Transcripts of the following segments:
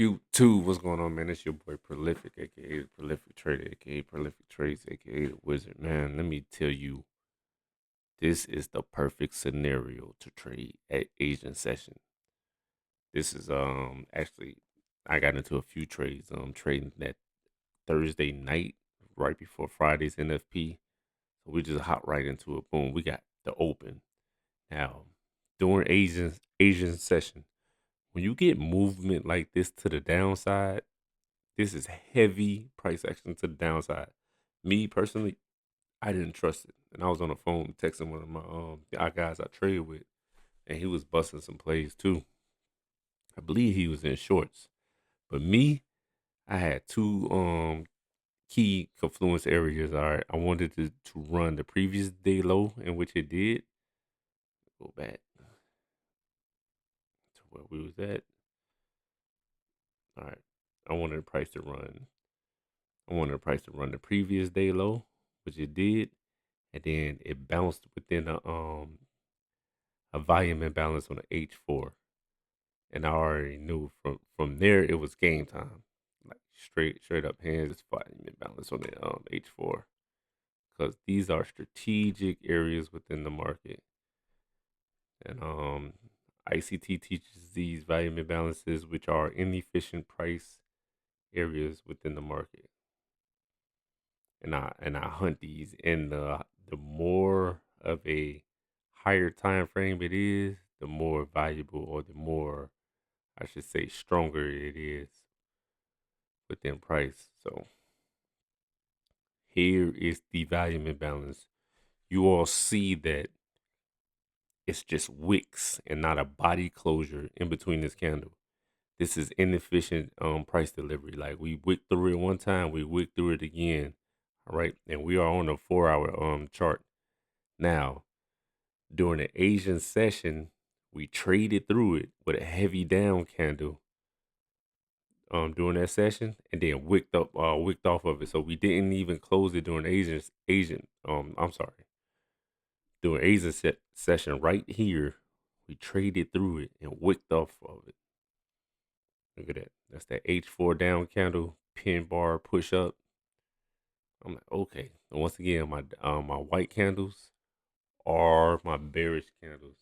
YouTube, what's going on, man? It's your boy Prolific, aka the Prolific Trader, aka Prolific Trades, aka the Wizard. Man, let me tell you, this is the perfect scenario to trade at Asian session. This is actually I got into a few trades trading that Thursday night right before Friday's NFP. So we just hop right into it. Boom, we got the open. Now, during Asian session, when you get movement like this to the downside, this is heavy price action to the downside. Me personally, I didn't trust it, and I was on the phone texting one of my the guys I trade with, and he was busting some plays too. I believe he was in shorts, but me, I had two key confluence areas. All right, I wanted to run the previous day low, in which it did. Go back to where we was at. All right, I wanted the price to run. I wanted the price to run the previous day low, which it did, and then it bounced within a volume imbalance on the H4, and I already knew from there it was game time, like straight up hands volume imbalance on the H4, because these are strategic areas within the market, and ICT teaches these volume imbalances, which are inefficient price areas within the market, and I hunt these, and the more of a higher time frame it is, the more valuable, or the more, I should say, stronger it is within price. So here is the volume imbalance. You all see that it's just wicks and not a body closure in between this candle. This is inefficient price delivery. Like, we wicked through it one time, we wicked through it again. All right. And we are on a 4 hour chart. Now, during the Asian session, we traded through it with a heavy down candle during that session, and then wicked off of it. So we didn't even close it during Asian I'm sorry, during session right here. We traded through it and wicked off of it. Look at that. That's that H4 down candle, pin bar push up. I'm like, okay. And once again, my white candles are my bearish candles.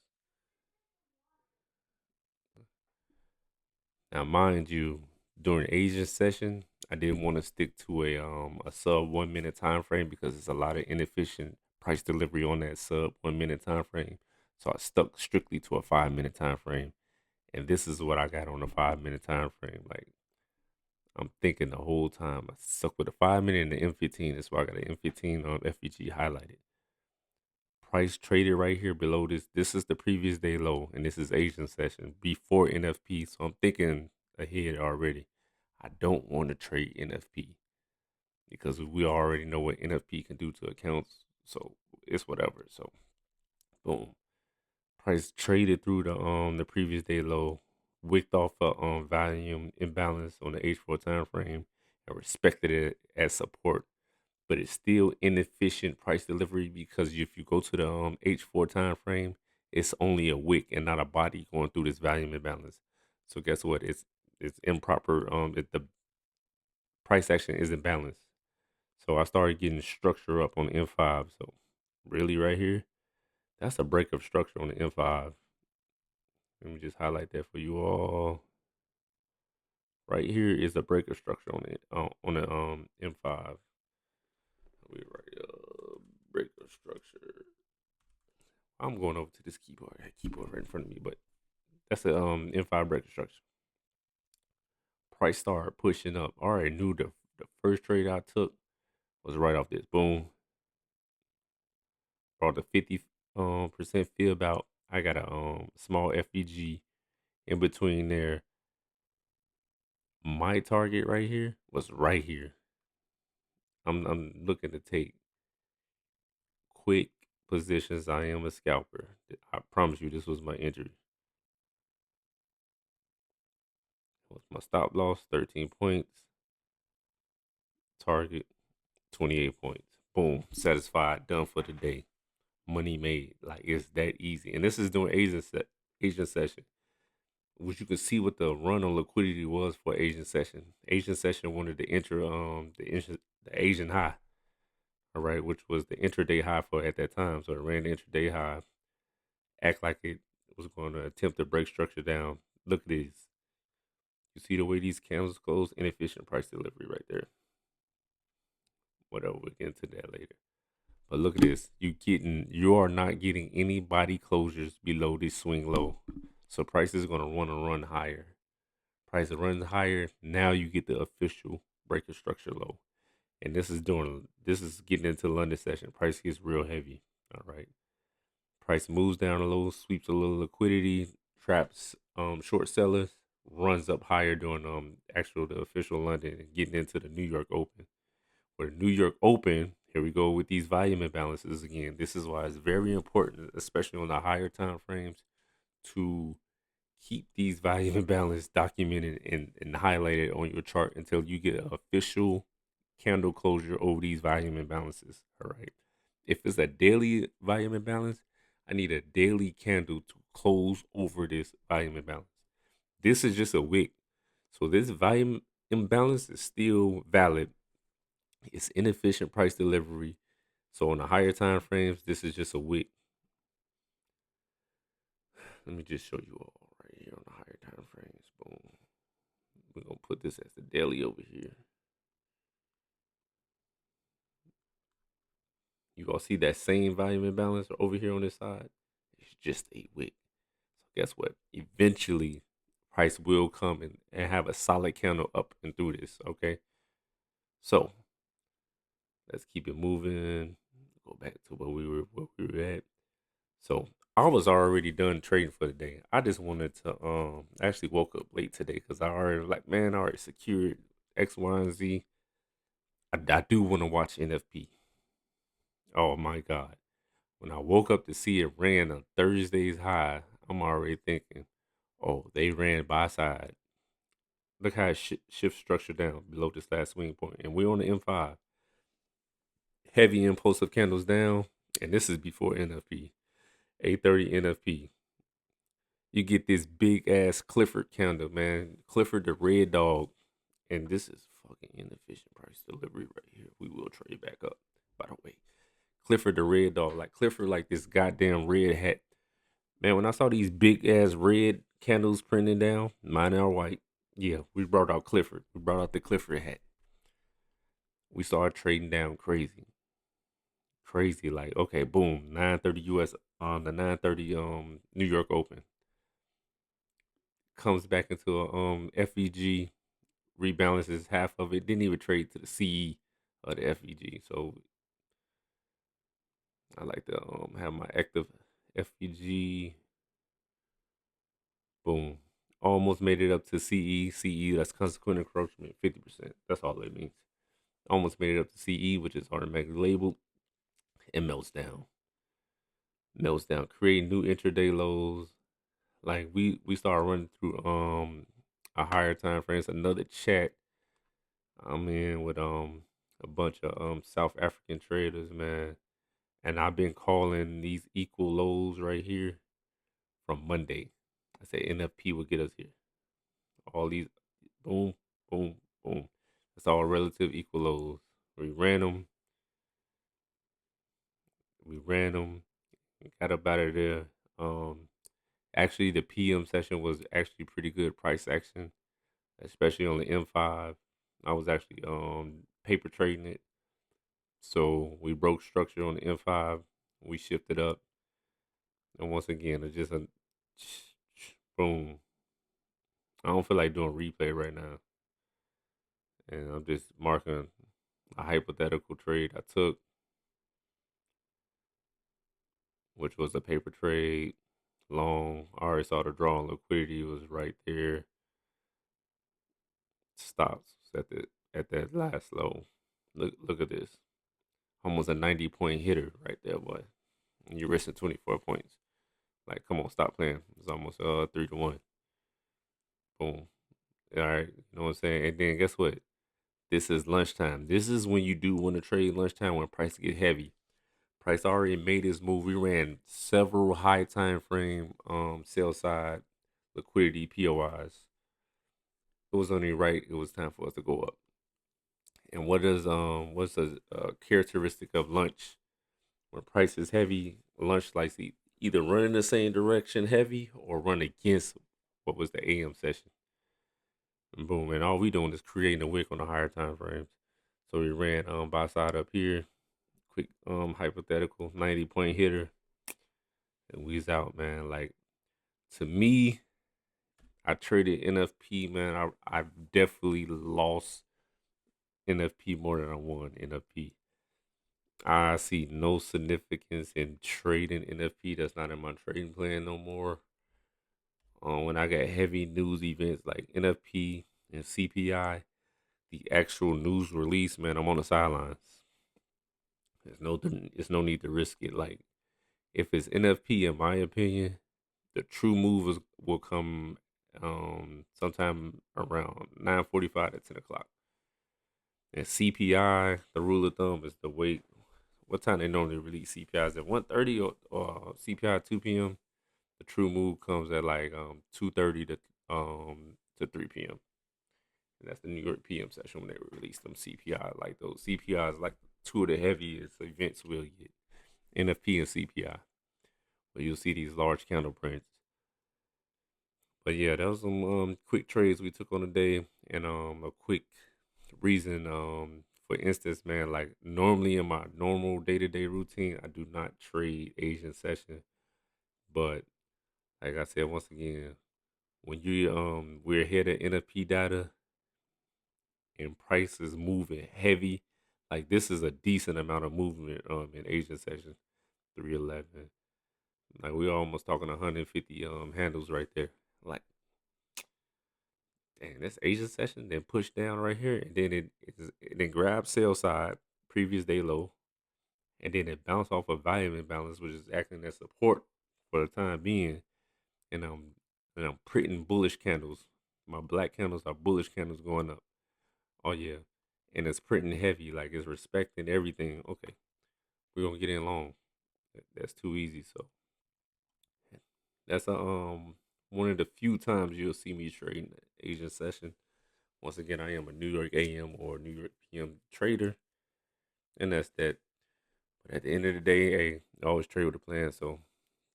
Now, mind you, during Asian session, I didn't want to stick to a sub 1 minute time frame, because it's a lot of inefficient price delivery on that sub 1 minute time frame. So I stuck strictly to a 5 minute time frame, and this is what I got on a 5 minute time frame. Like, I'm thinking the whole time I stuck with the 5 minute and the M15. That's why I got an M15 on FVG highlighted. Price traded right here below this. This is the previous day low, and this is Asian session before NFP. So I'm thinking ahead already. I don't want to trade NFP, because we already know what NFP can do to accounts. So it's whatever. So boom, price traded through the previous day low, wicked off a volume imbalance on the H4 time frame, and respected it as support. But it's still inefficient price delivery, because if you go to the H4 time frame, it's only a wick and not a body going through this volume imbalance. So guess what? It's improper. The price action isn't balanced. So I started getting structure up on the M5. So really, right here, that's a break of structure on the M5. Let me just highlight that for you all. Right here is a break of structure on it on the M5. We right break of structure. I'm going over to this keyboard. I have keyboard right in front of me, but that's a M5 break of structure. Price started pushing up. I already knew the first trade I took was right off this. Boom. Brought the 50 percent fib out. I got a small FVG in between there. My target right here was right here. I'm looking to take quick positions. I am a scalper. I promise you, this was my entry. What's my stop loss? 13 points. Target 28 points. Boom. Satisfied. Done for the day. Money made. Like, it's that easy. And this is doing Asian session. which you can see what the run on liquidity was for Asian session. Asian session wanted to enter the Asian high, all right, which was the intraday high for at that time. So it ran the intraday high, act like it was going to attempt to break structure down. Look at this. You see the way these candles close? Inefficient price delivery right there. Whatever, we'll get into that later. But look at this. You are not getting any body closures below this swing low. So price is gonna want to run higher. Price runs higher. Now you get the official breaker structure low. And this is getting into London session. Price gets real heavy. All right. Price moves down a little, sweeps a little liquidity, traps short sellers, runs up higher during the official London and getting into the New York Open. For the New York Open, here we go with these volume imbalances again. This is why it's very important, especially on the higher time frames, to keep these volume imbalance documented and highlighted on your chart until you get an official candle closure over these volume imbalances. All right. If it's a daily volume imbalance, I need a daily candle to close over this volume imbalance. This is just a wick. So this volume imbalance is still valid. It's inefficient price delivery. So on the higher time frames, this is just a wick. Let me just show you all right here on the higher time frames. Boom. We're gonna put this as the daily over here. You gonna see that same volume imbalance over here on this side. It's just a wick. So guess what? Eventually, price will come and have a solid candle up and through this. Okay. So let's keep it moving. Go back to where we were at. So I was already done trading for the day. I just wanted to actually woke up late today because I already I already secured X, Y, and Z. I do want to watch NFP. Oh my God. When I woke up to see it ran a Thursday's high, I'm already thinking, oh, they ran buy side. Look how it shift structure down below this last swing point. And we're on the M5. Heavy impulsive candles down. And this is before NFP. 8:30 NFP. You get this big ass Clifford candle, man. Clifford the red dog. And this is fucking inefficient price delivery right here. We will trade back up, by the way. Clifford the red dog. Like Clifford, like this goddamn red hat. Man, when I saw these big ass red candles printing down, mine are white. Yeah, we brought out Clifford. We brought out the Clifford hat. We started trading down crazy. Crazy. Like, okay, boom. 9:30 US on the 9:30 New York Open. Comes back into a FEG, rebalances half of it. Didn't even trade to the CE of the FEG. So I like to have my active FEG. Boom. Almost made it up to CE. CE, that's consequent encroachment, 50%. That's all it means. Almost made it up to CE, which is automatically labeled. It melts down. Melts down. Create new intraday lows. Like we started running through a higher time frames. Another chat I'm in with a bunch of South African traders, man. And I've been calling these equal lows right here from Monday. I said NFP will get us here. All these boom, boom, boom. It's all relative equal lows. We ran them. We ran them. Got up out of there. Actually, the PM session was actually pretty good price action, especially on the M5. I was actually paper trading it. So we broke structure on the M5. We shifted up. And once again, it's just a boom. I don't feel like doing replay right now. And I'm just marking a hypothetical trade I took, which was a paper trade, long. I already saw the draw on liquidity was right there. Stops at that last low. Look at this. Almost a 90-point hitter right there, boy. And you're risking 24 points. Like, come on, stop playing. It's almost 3-1. Boom. All right, you know what I'm saying? And then guess what? This is lunchtime. This is when you do want to trade lunchtime when prices get heavy. Price already made his move. We ran several high time frame sell side liquidity POIs. It was only right. It was time for us to go up. And what's a characteristic of lunch when price is heavy? Lunch likes to either run in the same direction heavy or run against what was the AM session. And boom, and all we doing is creating a wick on the higher time frames. So we ran buy side up here, quick hypothetical 90-point hitter, and we's out, man. Like, to me, I traded NFP, man. I've definitely lost NFP more than I won NFP. I see no significance in trading NFP. That's not in my trading plan no more. When I got heavy news events like NFP and CPI, the actual news release, man, I'm on the sidelines. There's no need to risk it. Like, if it's NFP, in my opinion, the true move will come sometime around 9:45 to 10 o'clock. And CPI, the rule of thumb is the wait. What time they normally release CPI? Is at 1:30 or CPI 2 p.m. The true move comes at like 2:30 to 3 p.m. And that's the New York PM session when they release them CPI. Like, those CPIs, like two of the heaviest events we'll get, NFP and CPI. But you'll see these large candle prints. But yeah, that was some quick trades we took on the day, and a quick reason. For instance, man, like, normally in my normal day to day routine, I do not trade Asian session. But like I said, once again, when we're ahead of NFP data and price is moving heavy, like, this is a decent amount of movement in Asian session 311. Like, we're almost talking 150 handles right there. Like, dang, that's Asian session, then push down right here, and then it then grab sell side, previous day low, and then it bounce off a volume imbalance, which is acting as support for the time being. And I'm printing bullish candles. My black candles are bullish candles going up. Oh yeah, and it's printing heavy, like it's respecting everything. Okay, we're gonna get in long. That's too easy. So that's one of the few times you'll see me trading Asian session. Once again, I am a New York AM or New York PM trader, and that's that. But at the end of the day, hey, I always trade with a plan. So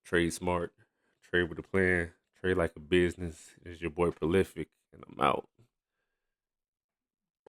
trade smart, trade with a plan, trade like a business. It's your boy Prolific, and I'm out.